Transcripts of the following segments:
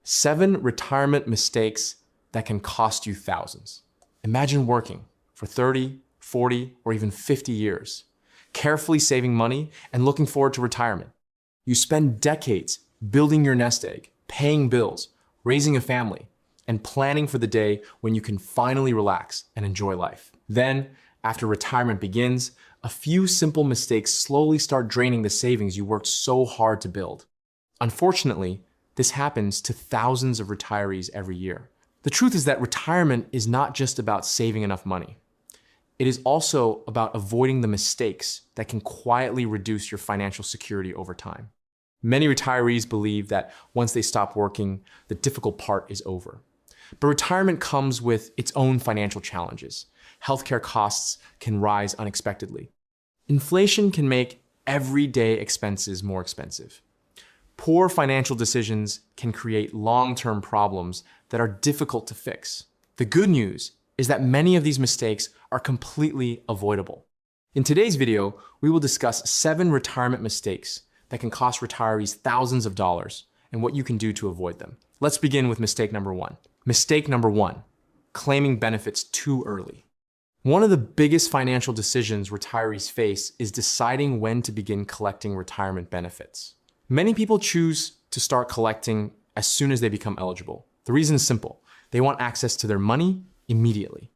7 retirement mistakes that can cost you thousands. Imagine working for 30, 40, or even 50 years, carefully saving money and looking forward to retirement. You spend decades building your nest egg, paying bills, raising a family, and planning for the day when you can finally relax and enjoy life. Then, after retirement begins, a few simple mistakes slowly start draining the savings you worked so hard to build. Unfortunately, this happens to thousands of retirees every year. The truth is that retirement is not just about saving enough money. It is also about avoiding the mistakes that can quietly reduce your financial security over time. Many retirees believe that once they stop working, the difficult part is over. But retirement comes with its own financial challenges. Healthcare costs can rise unexpectedly. Inflation can make everyday expenses more expensive. Poor financial decisions can create long-term problems that are difficult to fix. The good news is that many of these mistakes are completely avoidable. In today's video, we will discuss 7 retirement mistakes that can cost retirees thousands of dollars and what you can do to avoid them. Let's begin with mistake number 1. Mistake number 1, claiming benefits too early. One of the biggest financial decisions retirees face is deciding when to begin collecting retirement benefits. Many people choose to start collecting as soon as they become eligible. The reason is simple. They want access to their money immediately.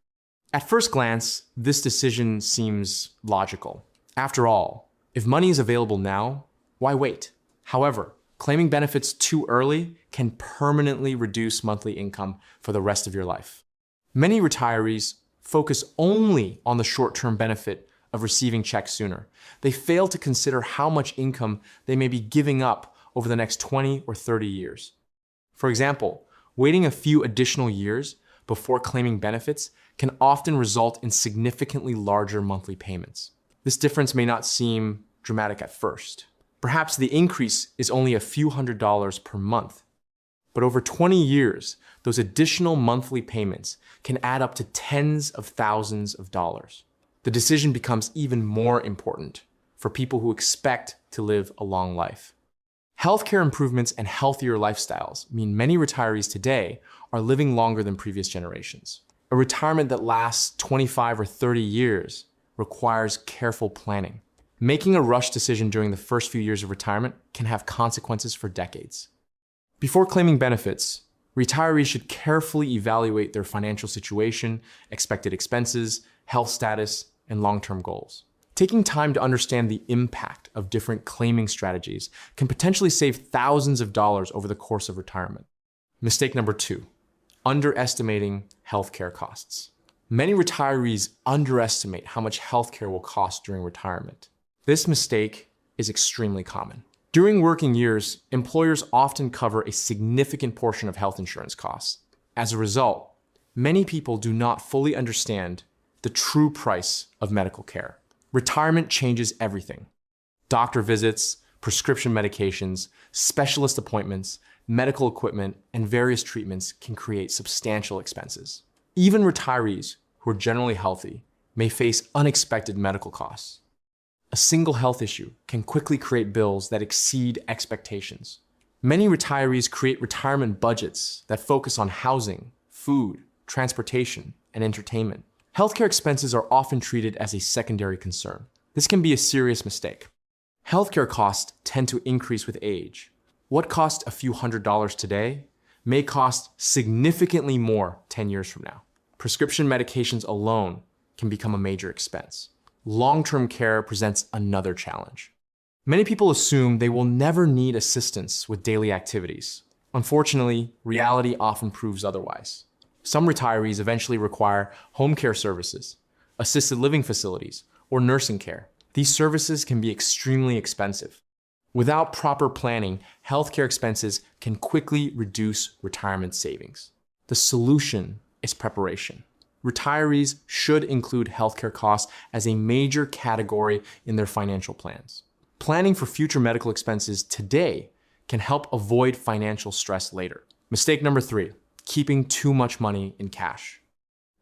At first glance, this decision seems logical. After all, if money is available now, why wait? However, claiming benefits too early can permanently reduce monthly income for the rest of your life. Many retirees focus only on the short-term benefit of receiving checks sooner. They fail to consider how much income they may be giving up over the next 20 or 30 years. For example, waiting a few additional years before claiming benefits can often result in significantly larger monthly payments. This difference may not seem dramatic at first. Perhaps the increase is only a few $100s per month. But over 20 years, those additional monthly payments can add up to tens of thousands of dollars. The decision becomes even more important for people who expect to live a long life. Healthcare improvements and healthier lifestyles mean many retirees today are living longer than previous generations. A retirement that lasts 25 or 30 years requires careful planning. Making a rush decision during the first few years of retirement can have consequences for decades. Before claiming benefits, retirees should carefully evaluate their financial situation, expected expenses, health status, and long-term goals. Taking time to understand the impact of different claiming strategies can potentially save thousands of dollars over the course of retirement. Mistake number 2, underestimating healthcare costs. Many retirees underestimate how much healthcare will cost during retirement. This mistake is extremely common. During working years, employers often cover a significant portion of health insurance costs. As a result, many people do not fully understand the true price of medical care. Retirement changes everything. Doctor visits, prescription medications, specialist appointments, medical equipment, and various treatments can create substantial expenses. Even retirees who are generally healthy may face unexpected medical costs. A single health issue can quickly create bills that exceed expectations. Many retirees create retirement budgets that focus on housing, food, transportation, and entertainment. Healthcare expenses are often treated as a secondary concern. This can be a serious mistake. Healthcare costs tend to increase with age. What costs a few $100s today may cost significantly more 10 years from now. Prescription medications alone can become a major expense. Long-term care presents another challenge. Many people assume they will never need assistance with daily activities. Unfortunately, reality often proves otherwise. Some retirees eventually require home care services, assisted living facilities, or nursing care. These services can be extremely expensive. Without proper planning, healthcare expenses can quickly reduce retirement savings. The solution is preparation. Retirees should include healthcare costs as a major category in their financial plans. Planning for future medical expenses today can help avoid financial stress later. Mistake number 3, keeping too much money in cash.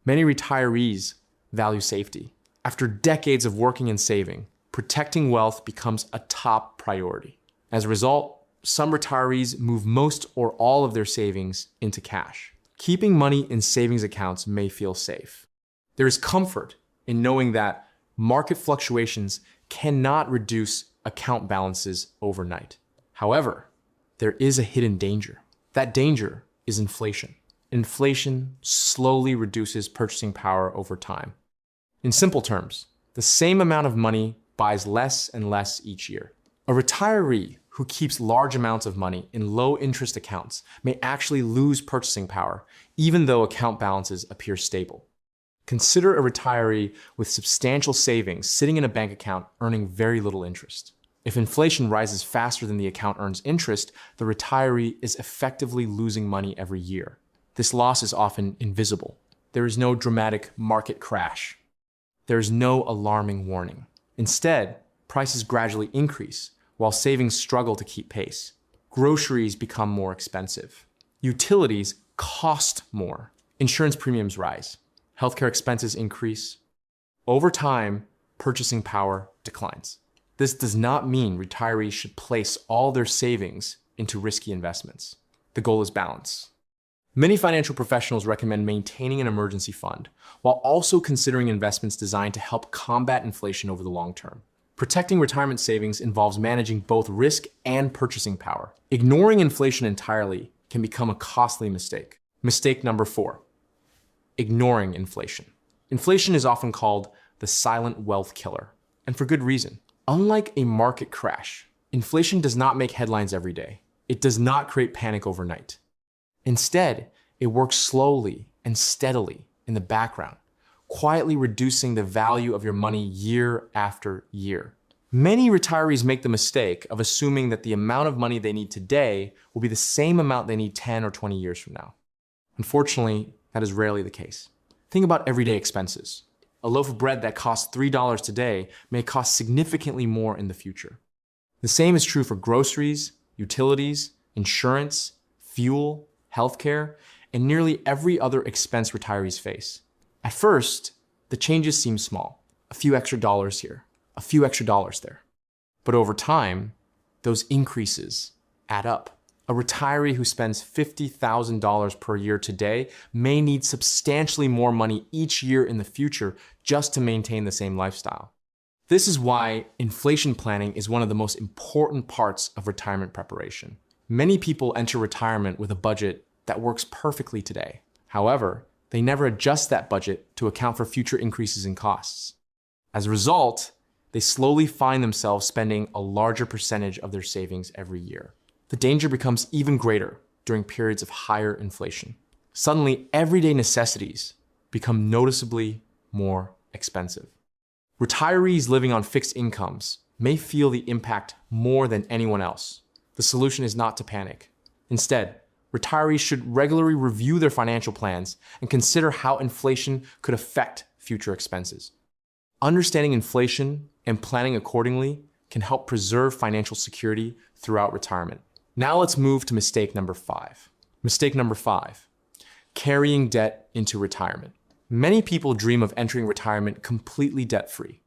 Many retirees value safety. After decades of working and saving, protecting wealth becomes a top priority. As a result, some retirees move most or all of their savings into cash. Keeping money in savings accounts may feel safe. There is comfort in knowing that market fluctuations cannot reduce account balances overnight. However, there is a hidden danger. That danger is inflation. Inflation slowly reduces purchasing power over time. In simple terms, the same amount of money buys less and less each year. A retiree who keeps large amounts of money in low-interest accounts may actually lose purchasing power, even though account balances appear stable. Consider a retiree with substantial savings sitting in a bank account earning very little interest. If inflation rises faster than the account earns interest, the retiree is effectively losing money every year. This loss is often invisible. There is no dramatic market crash. There is no alarming warning. Instead, prices gradually increase, while savings struggle to keep pace. Groceries become more expensive. Utilities cost more. Insurance premiums rise. Healthcare expenses increase. Over time, purchasing power declines. This does not mean retirees should place all their savings into risky investments. The goal is balance. Many financial professionals recommend maintaining an emergency fund, while also considering investments designed to help combat inflation over the long term. Protecting retirement savings involves managing both risk and purchasing power. Ignoring inflation entirely can become a costly mistake. Mistake number 4, ignoring inflation. Inflation is often called the silent wealth killer, and for good reason. Unlike a market crash, inflation does not make headlines every day. It does not create panic overnight. Instead, it works slowly and steadily in the background, quietly reducing the value of your money year after year. Many retirees make the mistake of assuming that the amount of money they need today will be the same amount they need 10 or 20 years from now. Unfortunately, that is rarely the case. Think about everyday expenses. A loaf of bread that costs $3 today may cost significantly more in the future. The same is true for groceries, utilities, insurance, fuel, healthcare, and nearly every other expense retirees face. At first, the changes seem small. A few extra dollars here, a few extra dollars there. But over time, those increases add up. A retiree who spends $50,000 per year today may need substantially more money each year in the future just to maintain the same lifestyle. This is why inflation planning is one of the most important parts of retirement preparation. Many people enter retirement with a budget that works perfectly today. However, they never adjust that budget to account for future increases in costs. As a result, they slowly find themselves spending a larger percentage of their savings every year. The danger becomes even greater during periods of higher inflation. Suddenly, everyday necessities become noticeably more expensive. Retirees living on fixed incomes may feel the impact more than anyone else. The solution is not to panic. Instead, retirees should regularly review their financial plans and consider how inflation could affect future expenses. Understanding inflation and planning accordingly can help preserve financial security throughout retirement. Now let's move to mistake number 5. Mistake number 5, carrying debt into retirement. Many people dream of entering retirement completely debt-free.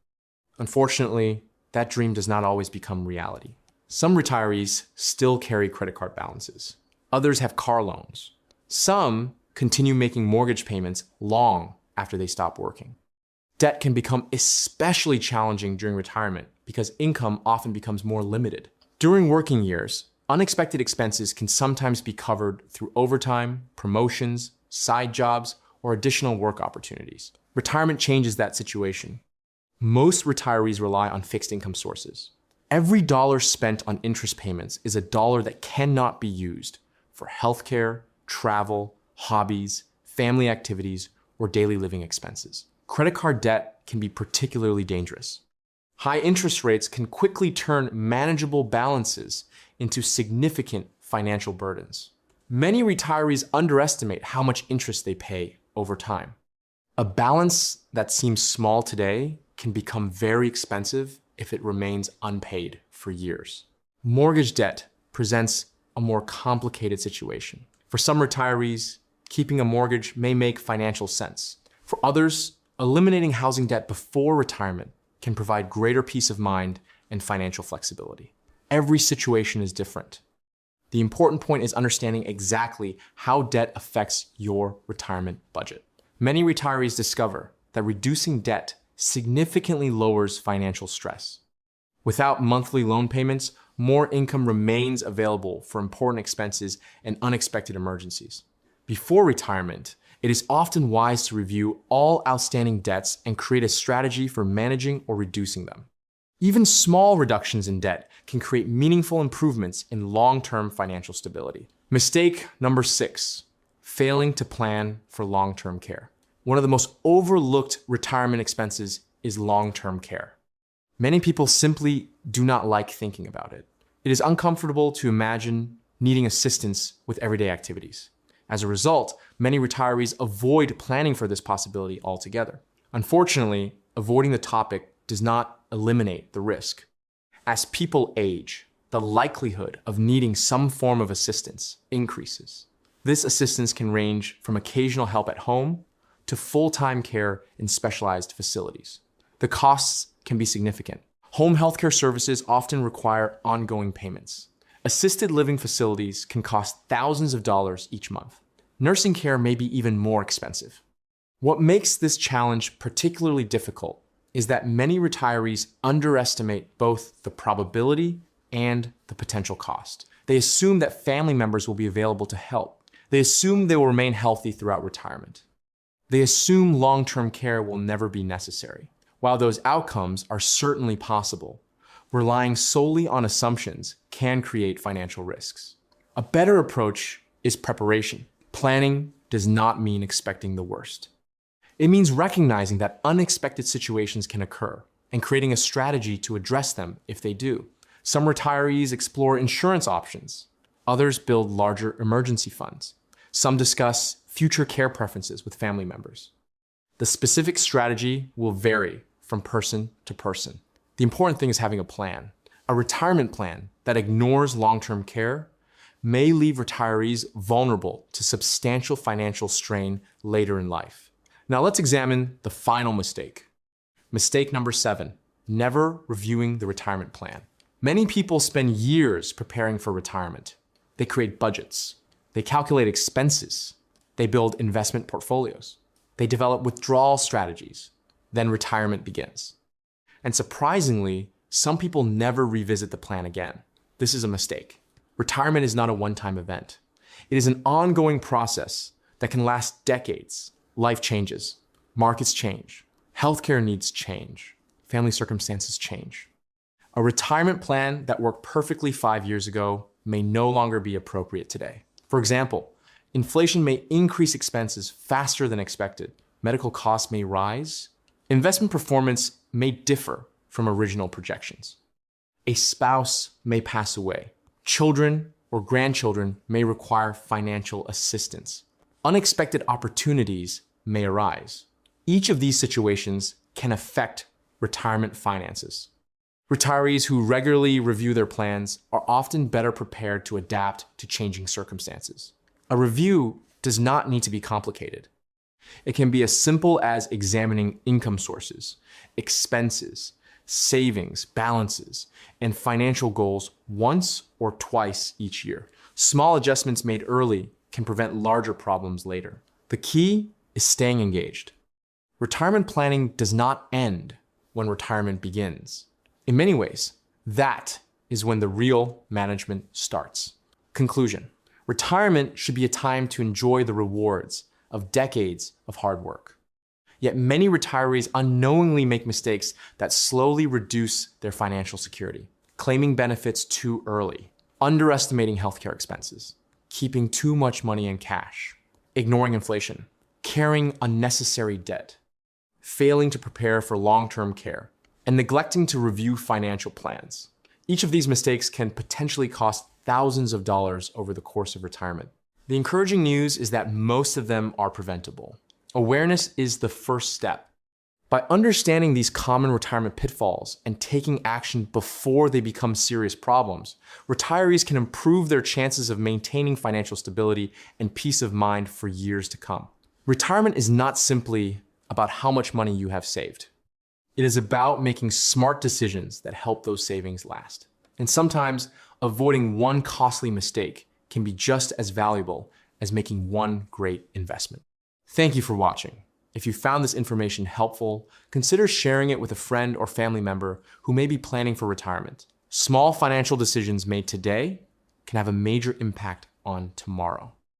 Unfortunately, that dream does not always become reality. Some retirees still carry credit card balances. Others have car loans. Some continue making mortgage payments long after they stop working. Debt can become especially challenging during retirement because income often becomes more limited. During working years, unexpected expenses can sometimes be covered through overtime, promotions, side jobs, or additional work opportunities. Retirement changes that situation. Most retirees rely on fixed income sources. Every dollar spent on interest payments is a dollar that cannot be used for healthcare, travel, hobbies, family activities, or daily living expenses. Credit card debt can be particularly dangerous. High interest rates can quickly turn manageable balances into significant financial burdens. Many retirees underestimate how much interest they pay over time. A balance that seems small today can become very expensive if it remains unpaid for years. Mortgage debt presents a more complicated situation. For some retirees, keeping a mortgage may make financial sense. For others, eliminating housing debt before retirement can provide greater peace of mind and financial flexibility. Every situation is different. The important point is understanding exactly how debt affects your retirement budget. Many retirees discover that reducing debt significantly lowers financial stress. Without monthly loan payments, more income remains available for important expenses and unexpected emergencies. Before retirement, it is often wise to review all outstanding debts and create a strategy for managing or reducing them. Even small reductions in debt can create meaningful improvements in long-term financial stability. Mistake number 6, failing to plan for long-term care. One of the most overlooked retirement expenses is long-term care. Many people simply do not like thinking about it. It is uncomfortable to imagine needing assistance with everyday activities. As a result, many retirees avoid planning for this possibility altogether. Unfortunately, avoiding the topic does not eliminate the risk. As people age, the likelihood of needing some form of assistance increases. This assistance can range from occasional help at home to full-time care in specialized facilities. The costs can be significant. Home healthcare services often require ongoing payments. Assisted living facilities can cost thousands of dollars each month. Nursing care may be even more expensive. What makes this challenge particularly difficult is that many retirees underestimate both the probability and the potential cost. They assume that family members will be available to help. They assume they will remain healthy throughout retirement. They assume long-term care will never be necessary. While those outcomes are certainly possible, relying solely on assumptions can create financial risks. A better approach is preparation. Planning does not mean expecting the worst. It means recognizing that unexpected situations can occur and creating a strategy to address them if they do. Some retirees explore insurance options. Others build larger emergency funds. Some discuss future care preferences with family members. The specific strategy will vary from person to person. The important thing is having a plan. A retirement plan that ignores long-term care may leave retirees vulnerable to substantial financial strain later in life. Now let's examine the final mistake. Mistake number 7, never reviewing the retirement plan. Many people spend years preparing for retirement. They create budgets. They calculate expenses. They build investment portfolios. They develop withdrawal strategies. Then retirement begins. And surprisingly, some people never revisit the plan again. This is a mistake. Retirement is not a one-time event. It is an ongoing process that can last decades. Life changes, markets change, healthcare needs change, family circumstances change. A retirement plan that worked perfectly 5 years ago may no longer be appropriate today. For example, inflation may increase expenses faster than expected. Medical costs may rise. Investment performance may differ from original projections. A spouse may pass away. Children or grandchildren may require financial assistance. Unexpected opportunities may arise. Each of these situations can affect retirement finances. Retirees who regularly review their plans are often better prepared to adapt to changing circumstances. A review does not need to be complicated. It can be as simple as examining income sources, expenses, savings, balances, and financial goals once or twice each year. Small adjustments made early can prevent larger problems later. The key is staying engaged. Retirement planning does not end when retirement begins. In many ways, that is when the real management starts. Conclusion: retirement should be a time to enjoy the rewards of decades of hard work. Yet many retirees unknowingly make mistakes that slowly reduce their financial security, claiming benefits too early, underestimating healthcare expenses, keeping too much money in cash, ignoring inflation, carrying unnecessary debt, failing to prepare for long-term care, and neglecting to review financial plans. Each of these mistakes can potentially cost thousands of dollars over the course of retirement. The encouraging news is that most of them are preventable. Awareness is the first step. By understanding these common retirement pitfalls and taking action before they become serious problems, retirees can improve their chances of maintaining financial stability and peace of mind for years to come. Retirement is not simply about how much money you have saved. It is about making smart decisions that help those savings last. And sometimes avoiding one costly mistake can be just as valuable as making one great investment. Thank you for watching. If you found this information helpful, consider sharing it with a friend or family member who may be planning for retirement. Small financial decisions made today can have a major impact on tomorrow.